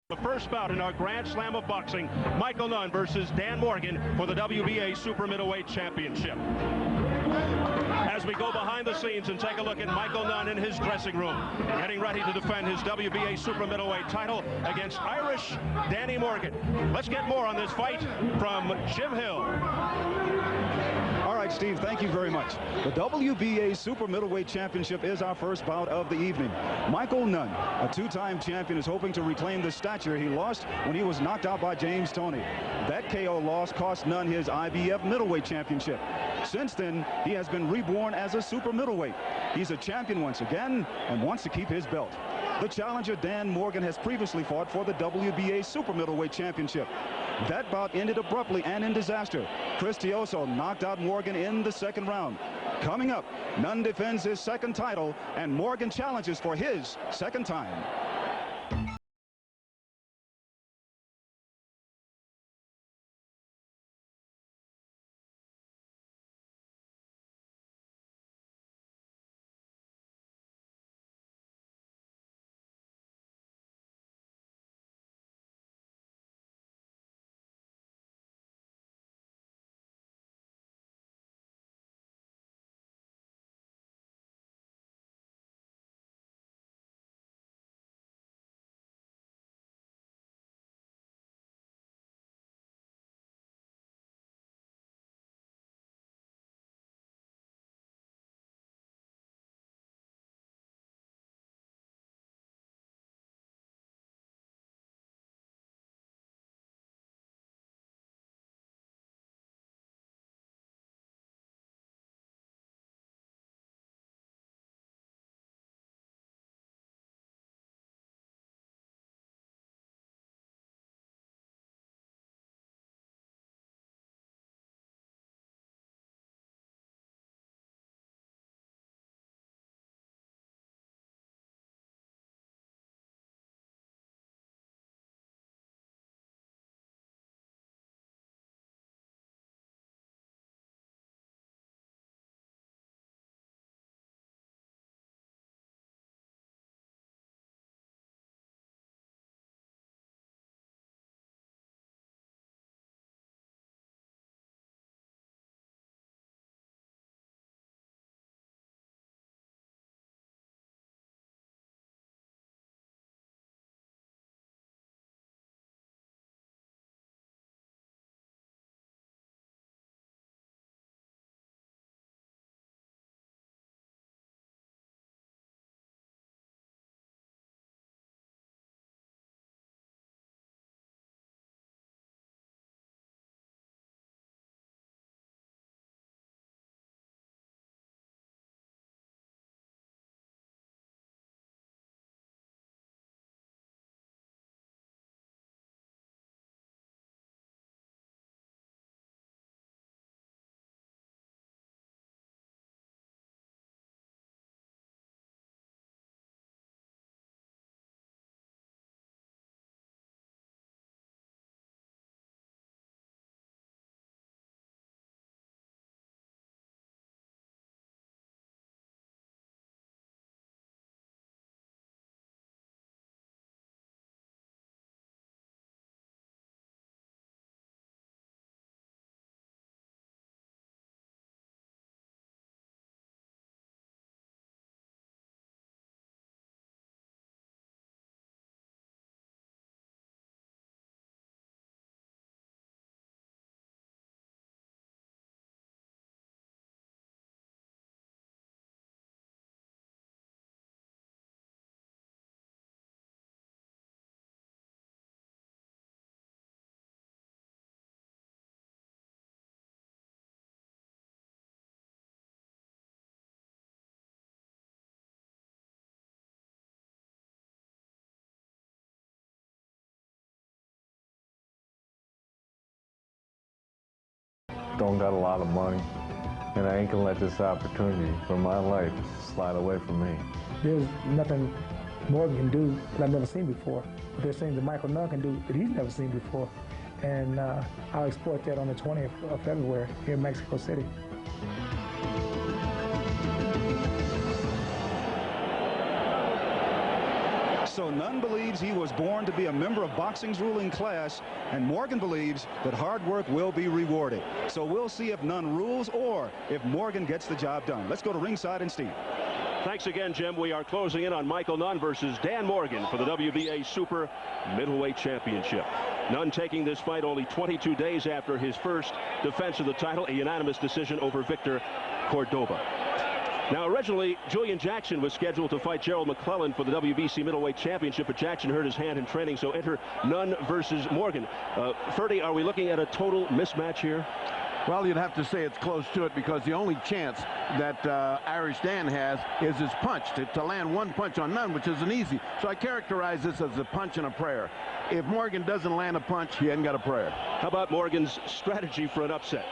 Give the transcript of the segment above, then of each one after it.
The first bout in our Grand Slam of boxing, Michael Nunn versus Dan Morgan for the WBA Super Middleweight Championship. As we go behind the scenes and take a look at Michael Nunn in his dressing room, getting ready to defend his WBA Super Middleweight title against Irish Danny Morgan. Let's get more on this fight from Jim Hill. All right, Steve, thank you very much. The WBA Super Middleweight Championship is our first bout of the evening. Michael Nunn, a two-time champion, is hoping to reclaim the stature he lost when he was knocked out by James Toney. That KO loss cost Nunn his IBF Middleweight Championship. Since then, he has been reborn as a super middleweight. He's a champion once again and wants to keep his belt. The challenger, Dan Morgan, has previously fought for the WBA Super Middleweight Championship. That bout ended abruptly and in disaster. Cristioso knocked out Morgan in the second round. Coming up, Nunn defends his second title, and Morgan challenges for his second time. Don't got a lot of money, and I ain't gonna let this opportunity for my life slide away from me. There's nothing Morgan can do that I've never seen before. But there's things that Michael Nunn can do that he's never seen before. And I'll exploit that on the 20th of February here in Mexico City. So Nunn believes he was born to be a member of boxing's ruling class, and Morgan believes that hard work will be rewarded. So we'll see if Nunn rules or if Morgan gets the job done. Let's go to ringside and Steve. Thanks again, Jim. We are closing in on Michael Nunn versus Dan Morgan for the WBA Super Middleweight Championship. Nunn taking this fight only 22 days after his first defense of the title, a unanimous decision over Victor Cordoba. Now, originally, Julian Jackson was scheduled to fight Gerald McClellan for the WBC Middleweight Championship, but Jackson hurt his hand in training, so enter Nunn versus Morgan. Ferdy, are we looking at a total mismatch here? Well, you'd have to say it's close to it, because the only chance that Irish Dan has is his punch, to land one punch on Nunn, which isn't easy. So I characterize this as a punch and a prayer. If Morgan doesn't land a punch, he hasn't got a prayer. How about Morgan's strategy for an upset?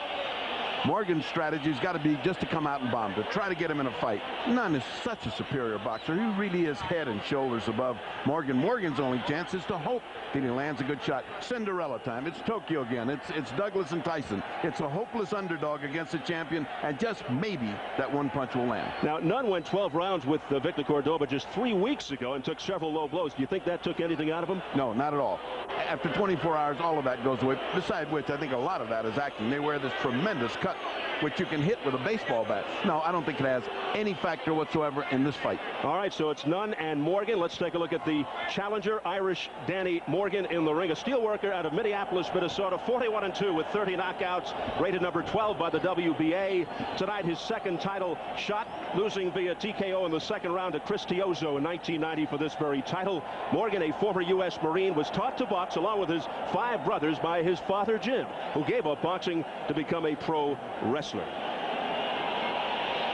Morgan's strategy's got to be just to come out and bomb, to try to get him in a fight. Nunn is such a superior boxer. He really is head and shoulders above Morgan. Morgan's only chance is to hope that he lands a good shot. Cinderella time. It's Tokyo again. It's Douglas and Tyson. It's a hopeless underdog against a champion, and just maybe that one punch will land. Now, Nunn went 12 rounds with Victor Cordoba just 3 weeks ago and took several low blows. Do you think that took anything out of him? No, not at all. After 24 hours, all of that goes away. Besides which, I think a lot of that is acting. They wear this tremendous cut, which you can hit with a baseball bat. No, I don't think it has any factor whatsoever in this fight. All right, so it's Nunn and Morgan. Let's take a look at the challenger, Irish Danny Morgan, in the ring. A steelworker out of Minneapolis, Minnesota, 41-2 with 30 knockouts, rated number 12 by the WBA. Tonight, his second title shot, losing via TKO in the second round to Chris Tiozzo in 1990 for this very title. Morgan, a former U.S. Marine, was taught to box along with his 5 brothers by his father, Jim, who gave up boxing to become a pro wrestler.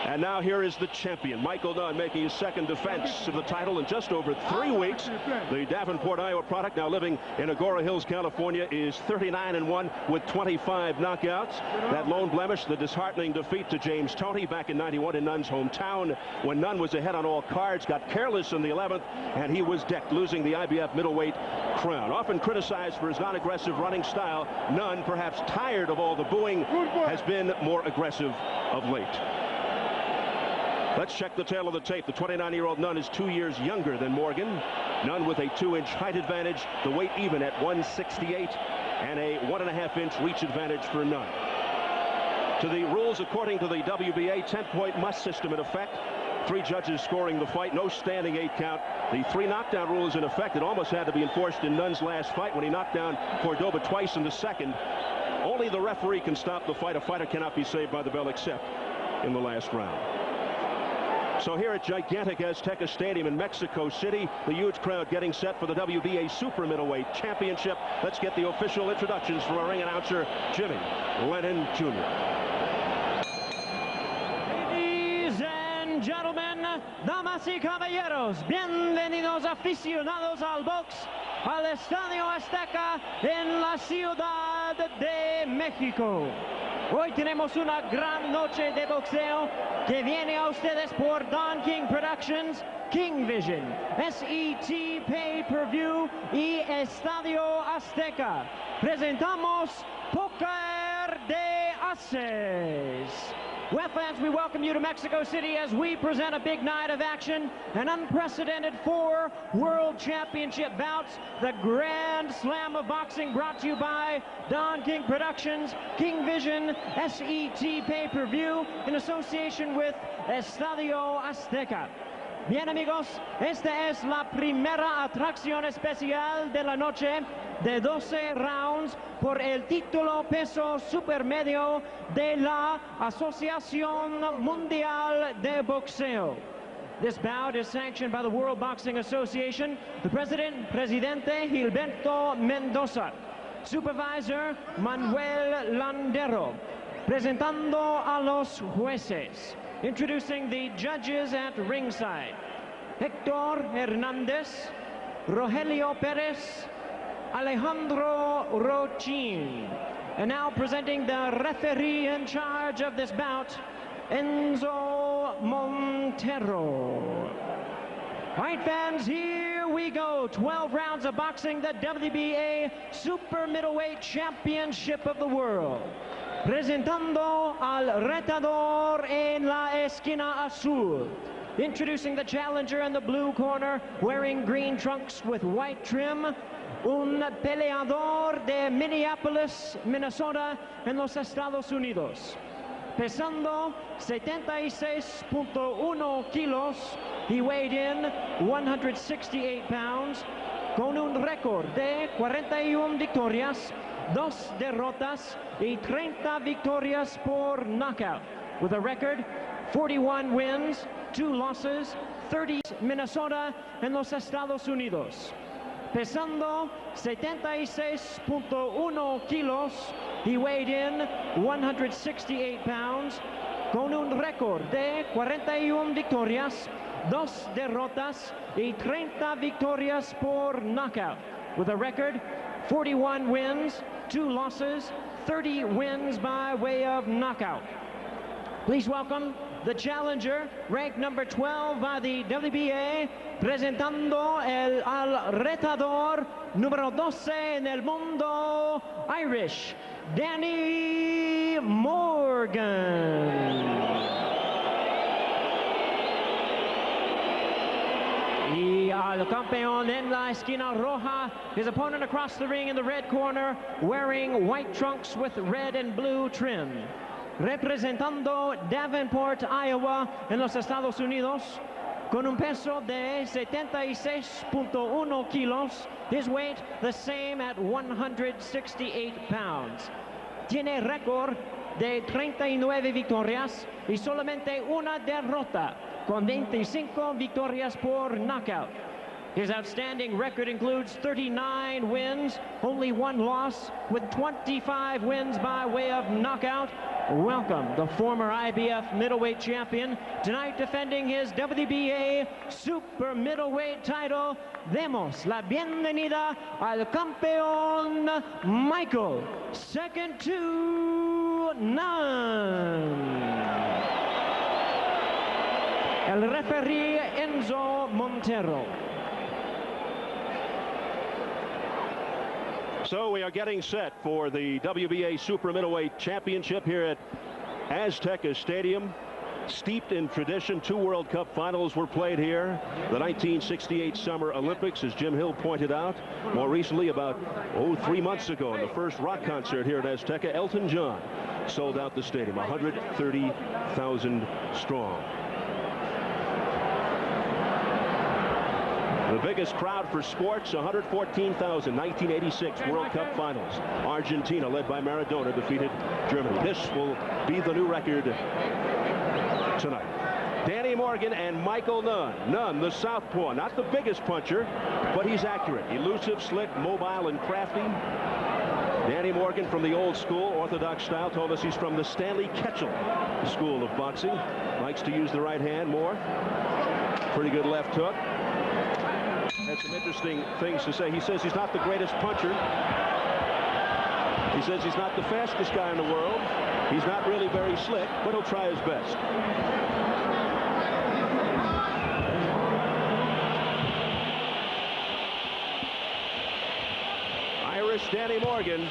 And now here is the champion, Michael Nunn, making his second defense of the title in just over 3 weeks. The Davenport, Iowa product, now living in Agora Hills, California, is 39-1 with 25 knockouts. That lone blemish, the disheartening defeat to James Toney back in '91 in Nunn's hometown, when Nunn was ahead on all cards, got careless in the 11th, and he was decked, losing the IBF middleweight crown. Often criticized for his non-aggressive running style, Nunn, perhaps tired of all the booing, has been more aggressive of late. Let's check the tail of the tape. The 29-year-old Nunn is 2 years younger than Morgan. Nunn with a 2-inch height advantage, the weight even at 168, and a 1.5-inch reach advantage for Nunn. To the rules, according to the WBA, 10-point must system in effect. 3 judges scoring the fight, no standing 8 count. The 3 knockdown rule is in effect. It almost had to be enforced in Nunn's last fight when he knocked down Cordoba twice in the second. Only the referee can stop the fight. A fighter cannot be saved by the bell except in the last round. So here at gigantic Azteca Stadium in Mexico City, the huge crowd getting set for the WBA Super Middleweight Championship. Let's get the official introductions from our ring announcer, Jimmy Lennon Jr. Ladies and gentlemen, damas y caballeros, bienvenidos aficionados al box al Estadio Azteca en la Ciudad de México. Hoy tenemos una gran noche de boxeo que viene a ustedes por Don King Productions, King Vision, SET Pay-Per-View y Estadio Azteca. Presentamos Poker de Aces. Well, fans, we welcome you to Mexico City as we present a big night of action, an unprecedented 4 World Championship bouts, the Grand Slam of Boxing, brought to you by Don King Productions, King Vision, SET Pay-Per-View, in association with Estadio Azteca. Bien, amigos, esta es la primera atracción especial de la noche, de 12 rounds por el título peso supermedio de la Asociación Mundial de Boxeo. This bout is sanctioned by the World Boxing Association, the Presidente Gilberto Mendoza, Supervisor Manuel Landero, presentando a los jueces. Introducing the judges at ringside, Hector Hernandez, Rogelio Perez, Alejandro Rochin. And now presenting the referee in charge of this bout, Enzo Montero. All right, fans, here we go. 12 rounds of boxing, the WBA Super Middleweight Championship of the World. Presentando al retador en la esquina azul, Introducing the challenger in the blue corner, wearing green trunks with white trim, un peleador de Minneapolis, Minnesota, en los Estados Unidos. Pesando 76.1 kilos, he weighed in 168 pounds, con un récord de 41 victorias, 2 derrotas y 30 victorias por knockout, with a record 41 wins, 2 losses, 30 Minnesota en los Estados Unidos. Pesando 76.1 kilos, he weighed in 168 pounds, con un récord de 41 victorias, 2 derrotas y 30 victorias por knockout, with a record 41 wins, 2 losses, 30 wins by way of knockout. Please welcome the challenger, ranked number 12 by the WBA, presentando al retador número 12 en el mundo, Irish, Danny Morgan. Y al campeón en la esquina roja, his opponent across the ring in the red corner, wearing white trunks with red and blue trim. Representando Davenport, Iowa, en los Estados Unidos, con un peso de 76.1 kilos, his weight the same at 168 pounds. Tiene récord de 39 victorias y solamente una derrota, con 25 victorias por knockout. His outstanding record includes 39 wins, only 1 loss, with 25 wins by way of knockout. Welcome, the former IBF middleweight champion, tonight defending his WBA super middleweight title. Demos la bienvenida al campeón Michael, second to none. El referee Enzo Montero. So we are getting set for the WBA Super Middleweight Championship here at Azteca Stadium. Steeped in tradition, 2 World Cup finals were played here. The 1968 Summer Olympics, as Jim Hill pointed out. More recently, about 3 months ago, in the first rock concert here at Azteca, Elton John sold out the stadium, 130,000 strong. The biggest crowd for sports, 114,000, 1986 World Cup Finals. Argentina, led by Maradona, defeated Germany. This will be the new record tonight. Danny Morgan and Michael Nunn. Nunn, the southpaw, not the biggest puncher, but he's accurate. Elusive, slick, mobile, and crafty. Danny Morgan, from the old school, orthodox style, told us he's from the Stanley Ketchel school of boxing. Likes to use the right hand more. Pretty good left hook. Had some interesting things to say. He says he's not the greatest puncher. He says he's not the fastest guy in the world. He's not really very slick, but he'll try his best. Irish Danny Morgan.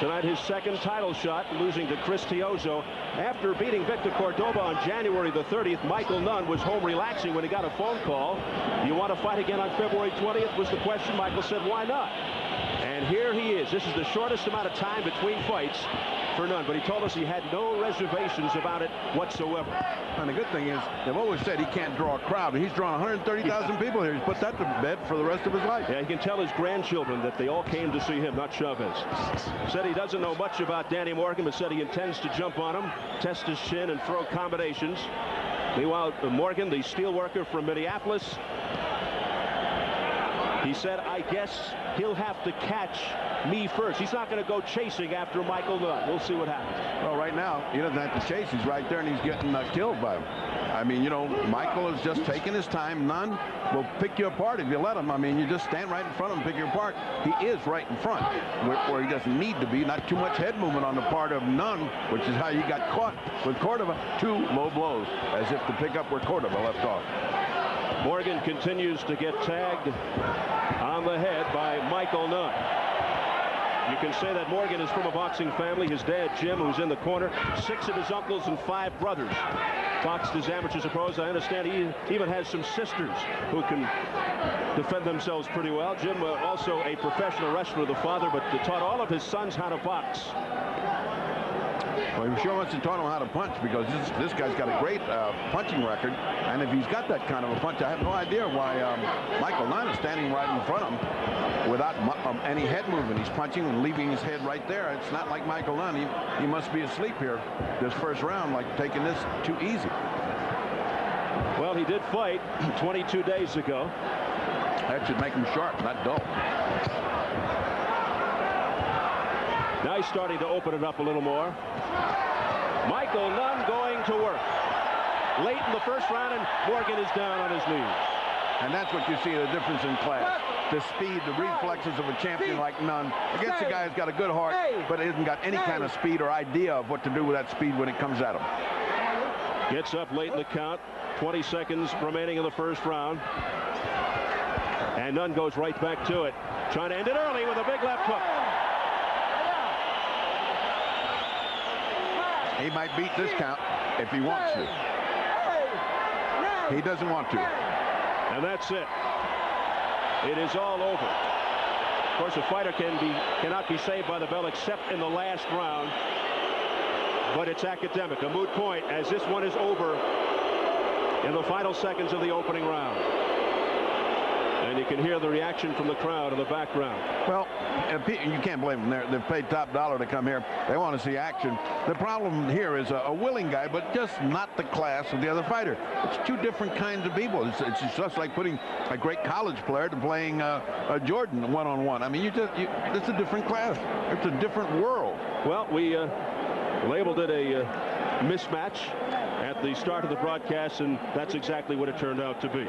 Tonight, his second title shot, losing to Chris Teozo. After beating Victor Cordoba on January the 30th, Michael Nunn was home relaxing when he got a phone call. You want to fight again on February 20th was the question. Michael said, why not? And here he is. This is the shortest amount of time between fights for Nunn, but he told us he had no reservations about it whatsoever. And the good thing is, they've always said he can't draw a crowd. He's drawn 130,000 people here. He's put that to bed for the rest of his life. Yeah, he can tell his grandchildren that they all came to see him, not Chavez. Said he doesn't know much about Danny Morgan, but said he intends to jump on him, test his chin, and throw combinations. Meanwhile, Morgan, the steelworker from Minneapolis, he said, I guess he'll have to catch me first. He's not going to go chasing after Michael Nunn. We'll see what happens. Well, right now, he doesn't have to chase. He's right there, and he's getting killed by him. I mean, you know, Michael is just taking his time. Nunn will pick you apart if you let him. I mean, you just stand right in front of him, pick you apart. He is right in front, where he doesn't need to be. Not too much head movement on the part of Nunn, which is how you got caught with Cordova. 2 low blows, as if to pick up where Cordova left off. Morgan continues to get tagged on the head by Michael Nunn. You can say that Morgan is from a boxing family. His dad, Jim, who's in the corner, 6 of his uncles and 5 brothers boxed as amateurs and pros. I understand he even has some sisters who can defend themselves pretty well. Jim, also a professional wrestler, the father, but taught all of his sons how to box. Well, he sure wants to taught him how to punch, because this guy's got a great punching record. And if he's got that kind of a punch, I have no idea why Michael Nunn is standing right in front of him without any head movement. He's punching and leaving his head right there. It's not like Michael Nunn. He must be asleep here this first round, like taking this too easy. Well, he did fight 22 days ago. That should make him sharp, not dull. Now he's starting to open it up a little more. Michael Nunn going to work. Late in the first round, and Morgan is down on his knees. And that's what you see, the difference in class. The speed, the reflexes of a champion like Nunn against a guy who's got a good heart, but hasn't got any kind of speed or idea of what to do with that speed when it comes at him. Gets up late in the count. 20 seconds remaining in the first round. And Nunn goes right back to it. Trying to end it early with a big left hook. He might beat this count if he wants to. He doesn't want to. And that's it. It is all over. Of course, a fighter cannot be saved by the bell except in the last round. But it's academic, a moot point, as this one is over in the final seconds of the opening round. And you can hear the reaction from the crowd in the background. Well, you can't blame them. They've paid top dollar to come here. They want to see action. The problem here is a willing guy, but just not the class of the other fighter. It's 2 different kinds of people. It's just like putting a great college player to playing a Jordan one-on-one. I mean, it's a different class. It's a different world. Well, we labeled it a mismatch at the start of the broadcast, and that's exactly what it turned out to be.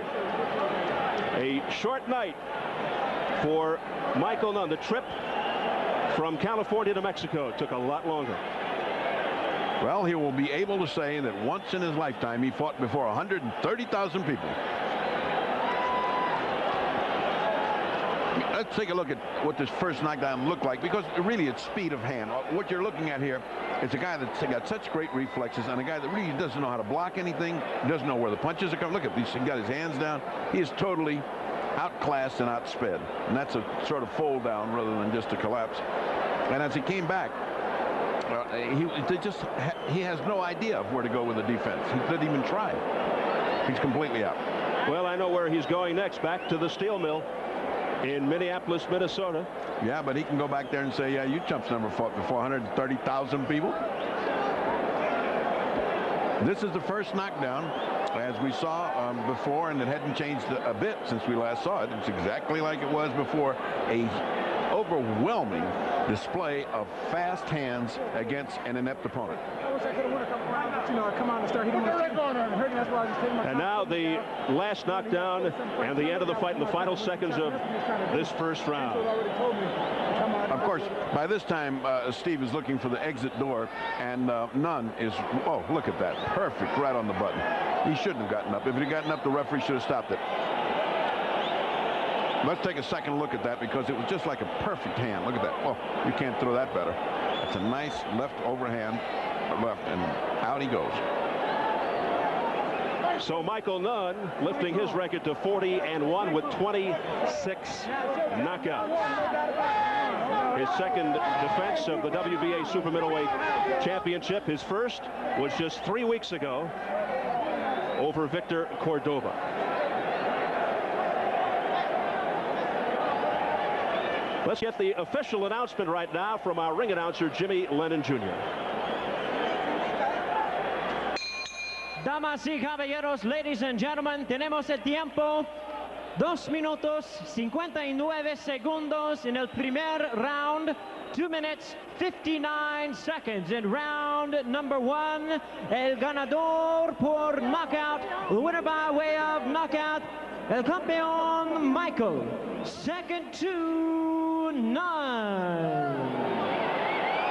A short night for Michael Nunn. The trip from California to Mexico took a lot longer. Well, he will be able to say that once in his lifetime he fought before 130,000 people. Let's take a look at what this first knockdown looked like, because really it's speed of hand. What you're looking at here is a guy that's got such great reflexes, and a guy that really doesn't know how to block anything, doesn't know where the punches are coming. Look at these. He got his hands down. He is totally outclassed and outsped, and that's a sort of fold down rather than just a collapse. And as he came back, he has no idea of where to go with the defense. He didn't even try. He's completely out. Well, I know where he's going next, back to the steel mill in Minneapolis, Minnesota. Yeah, but he can go back there and say, yeah, you chumps never fought before 130,000 people. This is the first knockdown, as we saw before, and it hadn't changed a bit since we last saw it. It's exactly like it was before. A overwhelming display of fast hands against an inept opponent. And now the last knockdown and the end of the fight in the final seconds of this first round. Of course, by this time, Steve is looking for the exit door, and Nunn is, oh, look at that. Perfect, right on the button. He shouldn't have gotten up. If he had gotten up, the referee should have stopped it. Let's take a second look at that, because it was just like a perfect hand. Look at that. Oh, you can't throw that better. It's a nice left overhand, left, and out he goes. So Michael Nunn lifting his record to 40-1 with 26 knockouts. His second defense of the WBA Super Middleweight Championship. His first was just 3 weeks ago over Victor Cordoba. Let's get the official announcement right now from our ring announcer, Jimmy Lennon Jr. Damas y caballeros, ladies and gentlemen, tenemos el tiempo 2 minutos 59 segundos en el primer round, 2 minutes 59 seconds in round number 1. El ganador por knockout, the winner by way of knockout, el campeón Michael, second to none.